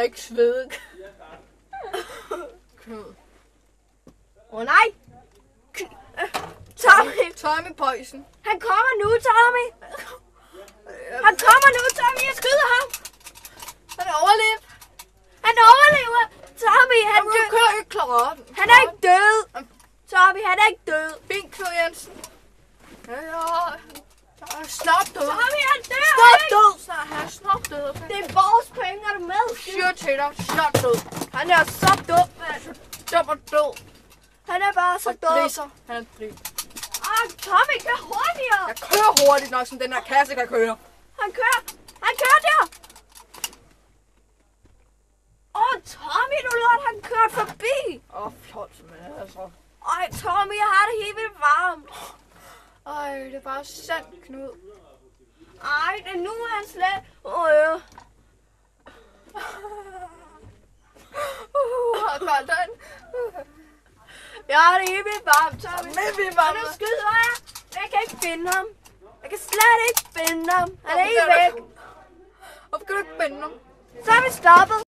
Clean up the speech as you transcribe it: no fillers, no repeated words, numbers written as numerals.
ikke svede. Knud. Nej! Tommy Poison. Han kommer nu, Tommy! Han kommer nu, Tommy! Jeg skyder ham! Han overlever. Han overlever! Tommy, han dør! kører ikke klar. Han er ikke død! Tommy, han er ikke død! Fint, Knud Jensen. Ja, snart død. Tommy, han dør! Snart død. Han er snart død. Det er vores penge, er du med? Siger til dig, snart død. Han er så dum, mand. Dum og død. Han er bare så dum. Han er dræs. Tommy, kør hurtigere! Jeg kører hurtigt nok, som den her kasse kan køre. Han kører der! Tommy, du lort, han kørte forbi! Flot, men altså. Tommy, jeg har det helt vildt varmt. Det er bare sandt, Knud. Det er nu, han slet... Hvordan? Jeg har det helt vildt varmt, Tommy. Men vi Og nu skyder jeg. Jeg kan ikke finde ham. Jeg kan slet ikke finde ham. Han er helt væk. Hvorfor kan du ikke binde ham? Så er vi stoppet.